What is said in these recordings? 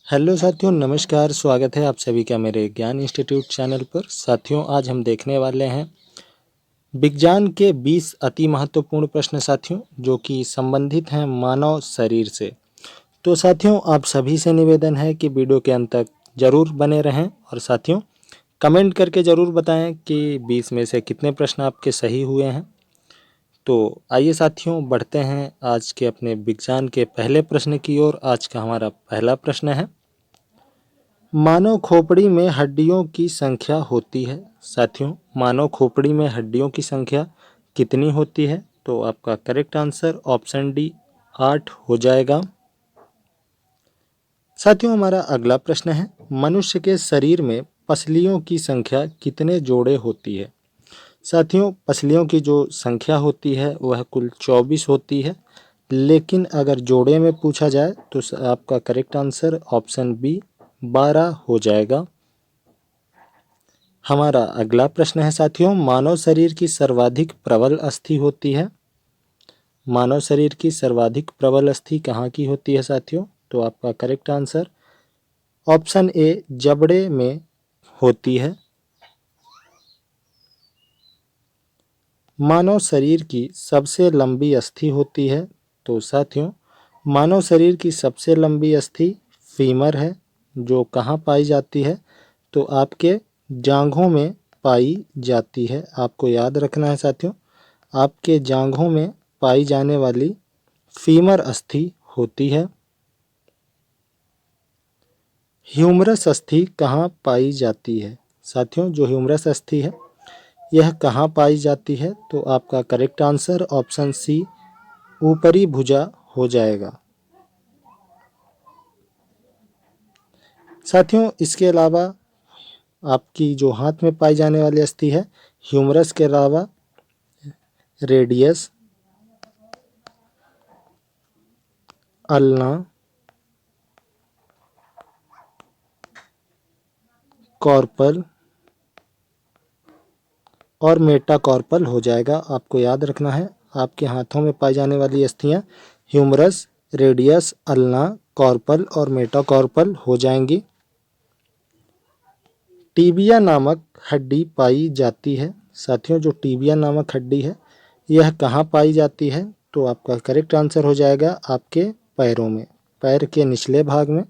Hello साथियों, नमस्कार। स्वागत है आप सभी का मेरे ज्ञान इंस्टीट्यूट चैनल पर। साथियों, आज हम देखने वाले हैं विज्ञान के 20 अति महत्वपूर्ण प्रश्न साथियों, जो कि संबंधित हैं मानव शरीर से। तो साथियों, आप सभी से निवेदन है कि वीडियो के अंत तक जरूर बने रहें और साथियों कमेंट करके ज़रूर बताएं कि 20 में से कितने प्रश्न आपके सही हुए हैं। तो आइए साथियों, बढ़ते हैं आज के अपने विज्ञान के पहले प्रश्न की ओर। आज का हमारा पहला प्रश्न है, मानव खोपड़ी में हड्डियों की संख्या होती है। साथियों, मानव खोपड़ी में हड्डियों की संख्या कितनी होती है? तो आपका करेक्ट आंसर ऑप्शन डी 8 हो जाएगा। साथियों, हमारा अगला प्रश्न है, मनुष्य के शरीर में पसलियों की संख्या कितने जोड़े होती है? साथियों, पसलियों की जो संख्या होती है वह कुल 24 होती है, लेकिन अगर जोड़े में पूछा जाए तो आपका करेक्ट आंसर ऑप्शन बी 12 हो जाएगा। हमारा अगला प्रश्न है साथियों, मानव शरीर की सर्वाधिक प्रबल अस्थि होती है। मानव शरीर की सर्वाधिक प्रबल अस्थि कहाँ की होती है साथियों? तो आपका करेक्ट आंसर ऑप्शन ए जबड़े में होती है। मानव शरीर की सबसे लंबी अस्थि होती है। तो साथियों, मानव शरीर की सबसे लंबी अस्थि फीमर है, जो कहाँ पाई जाती है? तो आपके जांघों में पाई जाती है। आपको याद रखना है साथियों, आपके जांघों में पाई जाने वाली फीमर अस्थि होती है। ह्यूमरस अस्थि कहाँ पाई जाती है? साथियों, जो ह्यूमरस अस्थि है यह कहाँ पाई जाती है? तो आपका करेक्ट आंसर ऑप्शन सी ऊपरी भुजा हो जाएगा। साथियों, इसके अलावा आपकी जो हाथ में पाई जाने वाली अस्थि है, ह्यूमरस के अलावा रेडियस, अल्ना, कॉर्पल और मेटाकॉर्पल हो जाएगा। आपको याद रखना है, आपके हाथों में पाई जाने वाली अस्थियां ह्यूमरस, रेडियस, अल्ना, कॉर्पल और मेटाकॉर्पल हो जाएंगी। टीबिया नामक हड्डी पाई जाती है। साथियों, जो टीबिया नामक हड्डी है यह कहाँ पाई जाती है? तो आपका करेक्ट आंसर हो जाएगा आपके पैरों में, पैर के निचले भाग में।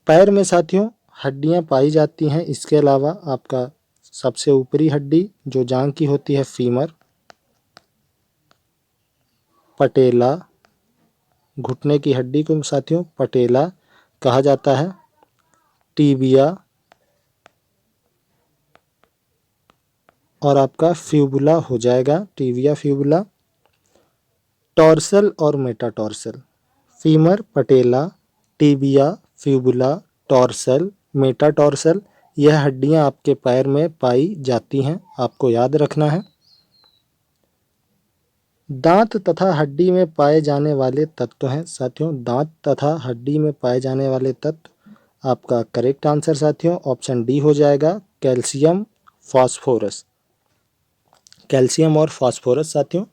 पैर में साथियों हड्डियां पाई जाती हैं। इसके अलावा आपका सबसे ऊपरी हड्डी जो जांघ की होती है फीमर, पटेला, घुटने की हड्डी को साथियों पटेला कहा जाता है, टीबिया और आपका फ्यूबुला हो जाएगा, टीबिया फ्यूबुला। टॉर्सल और मेटाटॉर्सल, फीमर, पटेला, टीबिया, फ्यूबुला, टॉर्सल, मेटाटॉर्सल, यह हड्डियां आपके पैर में पाई जाती हैं। आपको याद रखना है। दांत तथा हड्डी में पाए जाने वाले तत्व हैं साथियों, दांत तथा हड्डी में पाए जाने वाले तत्व। आपका करेक्ट आंसर साथियों ऑप्शन डी हो जाएगा, कैल्शियम, फास्फोरस। कैल्शियम और फास्फोरस साथियों,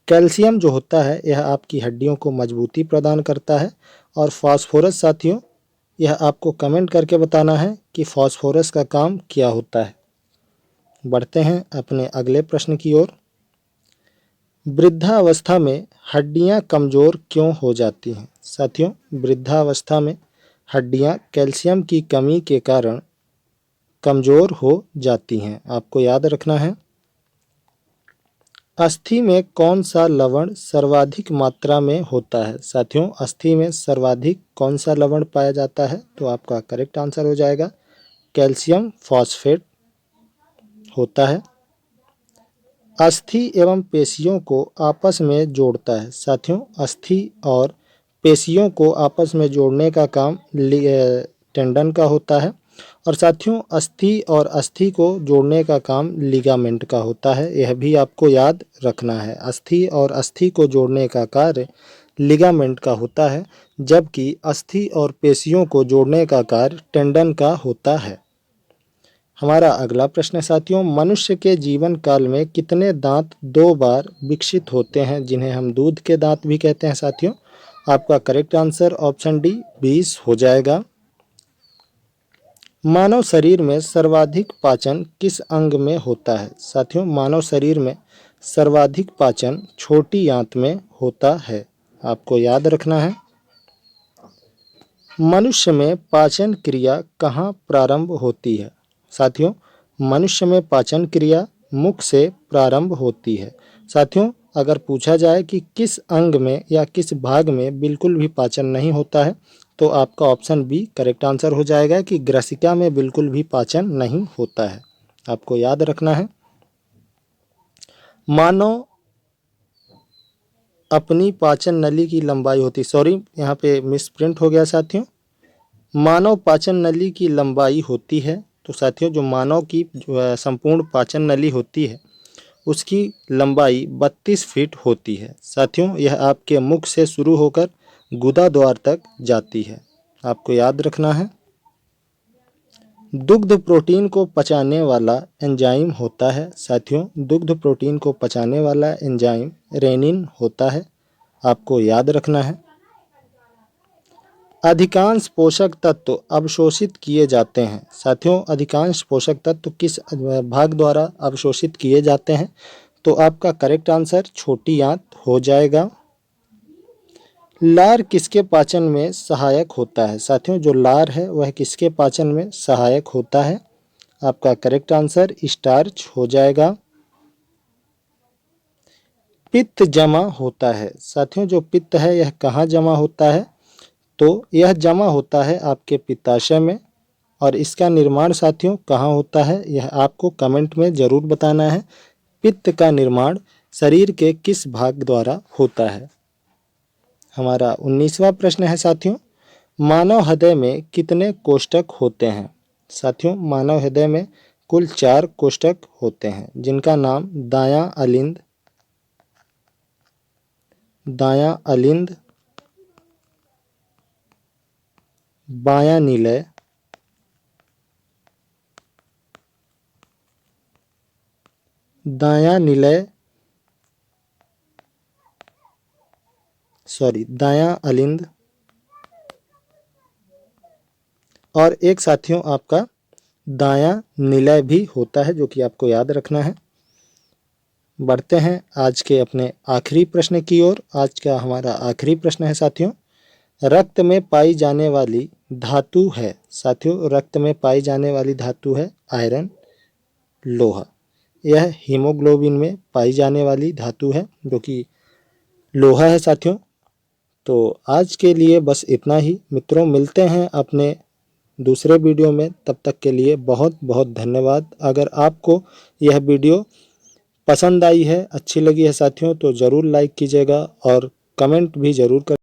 कैल्शियम जो होता है यह आपकी हड्डियों को मजबूती प्रदान करता है, और फास्फोरस साथियों यह आपको कमेंट करके बताना है कि फास्फोरस का काम क्या होता है। बढ़ते हैं अपने अगले प्रश्न की ओर। वृद्धावस्था में हड्डियां कमज़ोर क्यों हो जाती हैं? साथियों, वृद्धावस्था में हड्डियां कैल्शियम की कमी के कारण कमज़ोर हो जाती हैं। आपको याद रखना है। अस्थि में कौन सा लवण सर्वाधिक मात्रा में होता है? साथियों, अस्थि में सर्वाधिक कौन सा लवण पाया जाता है? तो आपका करेक्ट आंसर हो जाएगा कैल्शियम फॉस्फेट होता है। अस्थि एवं पेशियों को आपस में जोड़ता है। साथियों, अस्थि और पेशियों को आपस में जोड़ने का काम टेंडन का होता है, और साथियों अस्थि और अस्थि को जोड़ने का काम लिगामेंट का होता है। यह भी आपको याद रखना है, अस्थि और अस्थि को जोड़ने का कार्य लिगामेंट का होता है, जबकि अस्थि और पेशियों को जोड़ने का कार्य टेंडन का होता है। हमारा अगला प्रश्न है साथियों, मनुष्य के जीवन काल में कितने दांत 2 बार विकसित होते हैं, जिन्हें हम दूध के दांत भी कहते हैं साथियों? आपका करेक्ट आंसर ऑप्शन डी 20 हो जाएगा। मानव शरीर में सर्वाधिक पाचन किस अंग में होता है? साथियों, मानव शरीर में सर्वाधिक पाचन छोटी आंत में होता है, आपको याद रखना है। मनुष्य में पाचन क्रिया कहाँ प्रारंभ होती है? साथियों, मनुष्य में पाचन क्रिया मुख से प्रारंभ होती है। साथियों, अगर पूछा जाए कि किस अंग में या किस भाग में बिल्कुल भी पाचन नहीं होता है, तो आपका ऑप्शन बी करेक्ट आंसर हो जाएगा कि ग्रसिका में बिल्कुल भी पाचन नहीं होता है, आपको याद रखना है। मानव अपनी पाचन नली की लंबाई होती, सॉरी यहाँ पे मिसप्रिंट हो गया साथियों, मानव पाचन नली की लंबाई होती है। तो साथियों, जो मानव की संपूर्ण पाचन नली होती है उसकी लंबाई 32 फीट होती है। साथियों, यह आपके मुख से शुरू होकर गुदा द्वार तक जाती है, आपको याद रखना है। दुग्ध प्रोटीन को पचाने वाला एंजाइम होता है। साथियों, दुग्ध प्रोटीन को पचाने वाला एंजाइम रेनिन होता है, आपको याद रखना है। अधिकांश पोषक तत्व अवशोषित किए जाते हैं। साथियों, अधिकांश पोषक तत्व किस भाग द्वारा अवशोषित किए जाते हैं? तो आपका करेक्ट आंसर छोटी आंत हो जाएगा। लार किसके पाचन में सहायक होता है? साथियों, जो लार है वह किसके पाचन में सहायक होता है? आपका करेक्ट आंसर स्टार्च हो जाएगा। पित्त जमा होता है। साथियों, जो पित्त है यह कहाँ जमा होता है? तो यह जमा होता है आपके पित्ताशय में, और इसका निर्माण साथियों कहाँ होता है यह आपको कमेंट में ज़रूर बताना है। पित्त का निर्माण शरीर के किस भाग द्वारा होता है? हमारा 19वां प्रश्न है साथियों, मानव हृदय में कितने कोष्ठक होते हैं? साथियों, मानव हृदय में कुल 4 कोष्ठक होते हैं, जिनका नाम दायां अलिंद, बायां निलय, दायां अलिंद, और एक साथियों आपका दायां निलय भी होता है, जो कि आपको याद रखना है। बढ़ते हैं आज के अपने आखिरी प्रश्न की ओर। आज का हमारा आखिरी प्रश्न है साथियों, रक्त में पाई जाने वाली धातु है। साथियों, रक्त में पाई जाने वाली धातु है आयरन, लोहा। यह हीमोग्लोबिन में पाई जाने वाली धातु है, जो कि लोहा है साथियों। तो आज के लिए बस इतना ही मित्रों, मिलते हैं अपने दूसरे वीडियो में। तब तक के लिए बहुत बहुत धन्यवाद। अगर आपको यह वीडियो पसंद आई है, अच्छी लगी है साथियों, तो ज़रूर लाइक कीजिएगा और कमेंट भी ज़रूर कर